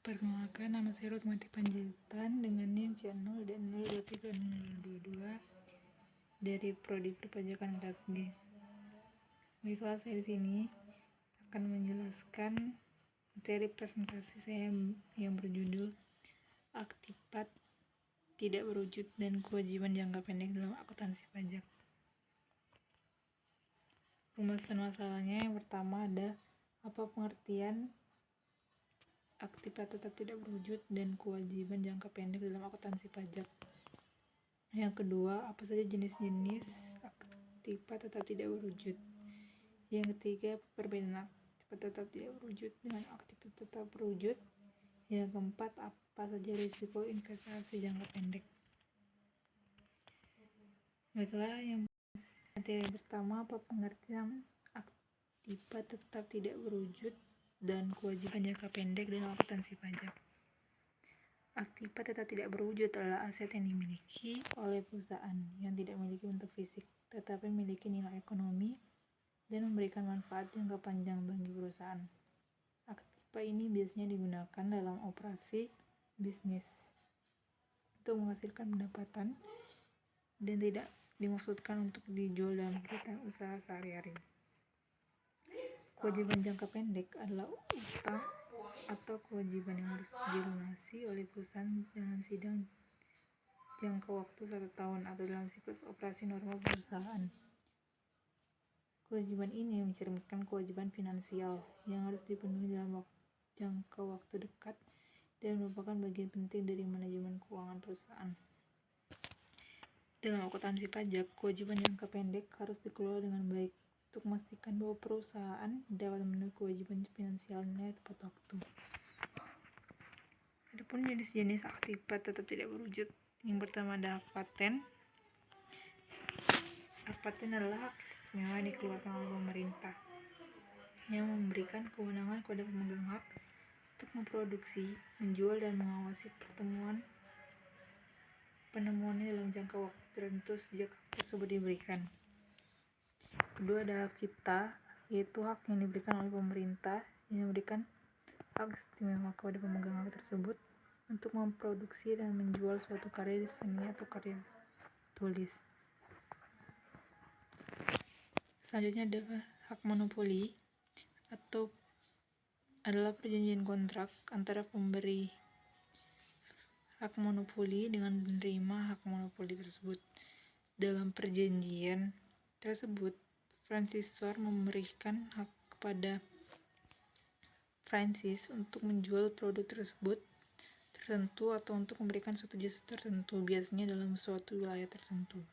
Perkenalkan, nama saya Rutmati Panjaitan dengan NIM C0 dan 0230022 dari Prodi Perpajakan kelas G. Baiklah, saya di sini akan menjelaskan materi presentasi saya yang berjudul Aktipat Tidak Berwujud dan Kewajiban Jangka Pendek dalam Akuntansi Pajak. Rumusan masalahnya yang pertama ada apa pengertian aktipat tetap tidak berwujud dan kewajiban jangka pendek dalam akuntansi pajak. Yang kedua, apa saja jenis-jenis aktipat tetap tidak berwujud. Yang ketiga, perbedaan aktipat tetap tidak berwujud dengan aktipat tetap berwujud. Yang keempat, apa saja risiko investasi jangka pendek. Baiklah, yang materi pertama, apa pengertian aktipat tetap tidak berwujud dan kewajiban jangka pendek dalam akuntansi pajak. Aktipat tetap tidak berwujud adalah aset yang dimiliki oleh perusahaan yang tidak memiliki bentuk fisik, tetapi memiliki nilai ekonomi dan memberikan manfaat jangka panjang bagi perusahaan. Aktipat ini biasanya digunakan dalam operasi bisnis untuk menghasilkan pendapatan dan tidak dimaksudkan untuk dijual dalam kegiatan usaha sehari-hari. Kewajiban jangka pendek adalah utang atau kewajiban yang harus dilunasi oleh perusahaan dalam sidang jangka waktu 1 tahun atau dalam siklus operasi normal perusahaan. Kewajiban ini mencerminkan kewajiban finansial yang harus dipenuhi dalam jangka waktu dekat dan merupakan bagian penting dari manajemen keuangan perusahaan. Dalam akuntansi pajak, kewajiban jangka pendek harus dikelola dengan baik untuk memastikan bahwa perusahaan dapat memenuhi kewajiban finansialnya tepat waktu. Adapun jenis-jenis aktipat tetap tidak berwujud, yang pertama ada hak paten. Hak paten adalah hak istimewa yang dikeluarkan oleh pemerintah yang memberikan kewenangan kepada pemegang hak untuk memproduksi, menjual, dan mengawasi penemuannya dalam jangka waktu tertentu sejak hak tersebut diberikan. Kedua ada hak cipta, yaitu hak yang diberikan oleh pemerintah yang memberikan hak istimewa kepada pemegang hak tersebut untuk memproduksi dan menjual suatu karya seni atau karya tulis. Selanjutnya ada hak monopoli atau adalah perjanjian kontrak antara pemberi hak monopoli dengan penerima hak monopoli tersebut. Dalam perjanjian tersebut, franchisor memberikan hak kepada franchise untuk menjual produk tersebut tertentu atau untuk memberikan suatu jasa tertentu, biasanya dalam suatu wilayah tertentu.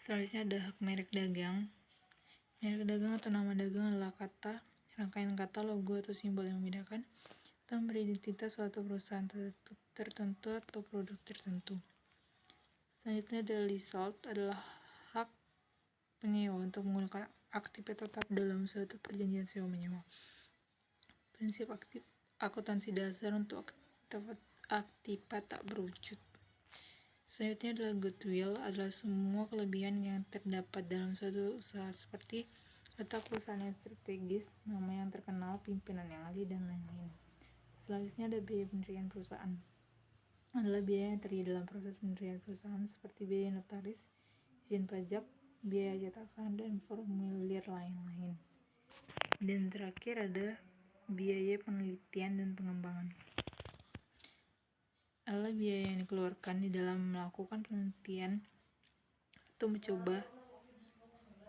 Selanjutnya ada hak merek dagang. Merek dagang atau nama dagang adalah kata, rangkaian kata, logo, atau simbol yang membedakan atau memberi identitas suatu perusahaan tertentu atau produk tertentu. Selanjutnya ada leasehold, adalah hak penyewa untuk menggunakan aktipat tetap dalam suatu perjanjian sewa-menyewa. Prinsip akuntansi dasar untuk aktipat tak berwujud. Selanjutnya adalah goodwill, adalah semua kelebihan yang terdapat dalam suatu usaha seperti letak perusahaan yang strategis, nama yang terkenal, pimpinan yang ahli, dan lain-lain. Selanjutnya ada biaya pendirian perusahaan, adalah biaya yang terjadi dalam proses pendirian perusahaan seperti biaya notaris, izin pajak, biaya cetak saham, dan formulir lain-lain. Dan terakhir ada biaya penelitian dan pengembangan, adalah biaya yang dikeluarkan di dalam melakukan penelitian atau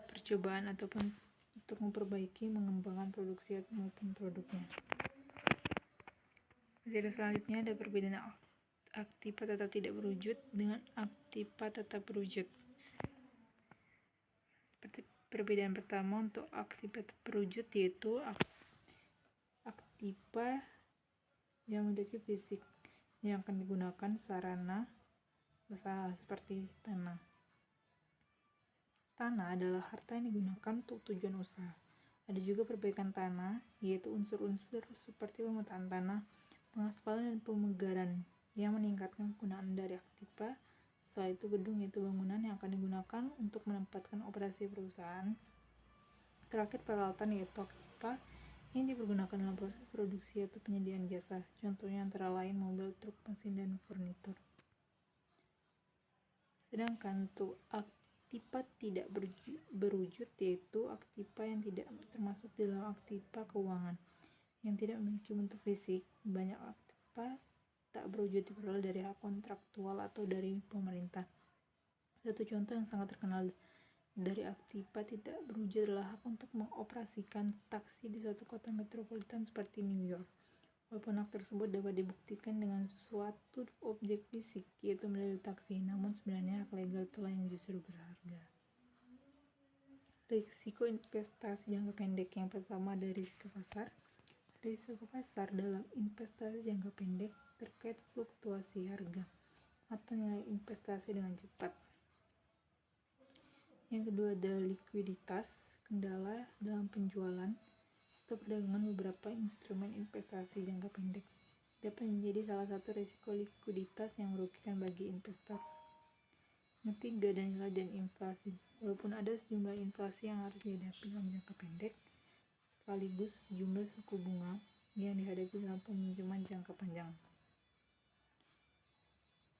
percobaan ataupun untuk memperbaiki, mengembangkan produksi maupun produknya. Materi selanjutnya ada perbedaan aktipat tetap tidak berwujud dengan aktipat tetap berwujud. Perbedaan pertama untuk aktipat berwujud yaitu aktipat yang memiliki fisik yang akan digunakan sarana usaha seperti tanah. Tanah adalah harta yang digunakan untuk tujuan usaha. Ada juga perbaikan tanah, yaitu unsur-unsur seperti pemetaan tanah, pengaspalan, dan pemegaran yang meningkatkan kegunaan dari aktipat. Setelah itu gedung, yaitu bangunan yang akan digunakan untuk menempatkan operasi perusahaan. Terakhir peralatan, yaitu aktipat yang dipergunakan dalam proses produksi atau penyediaan jasa, contohnya antara lain mobil, truk, mesin, dan furnitur. Sedangkan untuk aktiva tidak berwujud, yaitu aktiva yang tidak termasuk dalam aktiva keuangan, yang tidak memiliki bentuk fisik. Banyak aktiva tak berwujud diperoleh dari hak kontraktual atau dari pemerintah. Satu contoh yang sangat terkenal dari aktiva tidak berwujud adalah hak untuk mengoperasikan taksi di suatu kota metropolitan seperti New York. Walaupun hak tersebut dapat dibuktikan dengan suatu objek fisik, yaitu melalui taksi, namun sebenarnya hak legal itulah yang justru berharga. Risiko investasi jangka pendek. Yang pertama ada risiko pasar. Risiko pasar dalam investasi jangka pendek terkait fluktuasi harga atau nilai investasi dengan cepat. Yang kedua ada likuiditas, kendala dalam penjualan atau perdagangan beberapa instrumen investasi jangka pendek dapat menjadi salah satu risiko likuiditas yang merugikan bagi investor. Yang ketiga ada nilai dan inflasi. Walaupun ada sejumlah inflasi yang harus dihadapi dalam jangka pendek, sekaligus jumlah suku bunga yang dihadapi dalam peminjaman jangka panjang.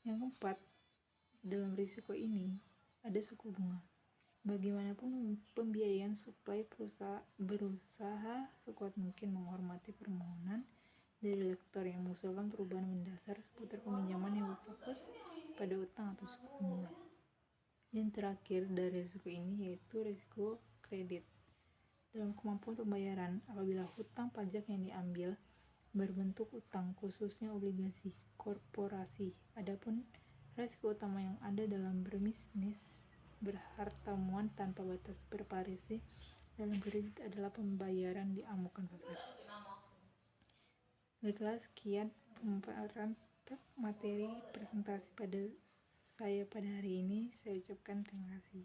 Yang keempat, dalam risiko ini ada suku bunga. Bagaimanapun pembiayaan supply berusaha sekuat mungkin menghormati permohonan dari lektor yang mengusulkan perubahan mendasar seputar peminjaman yang berfokus pada utang atau suku bunga. Yang terakhir dari risiko ini yaitu risiko kredit. Dalam kemampuan pembayaran, apabila hutang pajak yang diambil berbentuk utang, khususnya obligasi korporasi. Adapun risiko utama yang ada dalam berbisnis berharta muan tanpa batas bervariasi dalam kredit adalah pembayaran di amukan pasar. Baiklah, sekian pemaparan materi presentasi pada hari ini. Saya ucapkan terima kasih.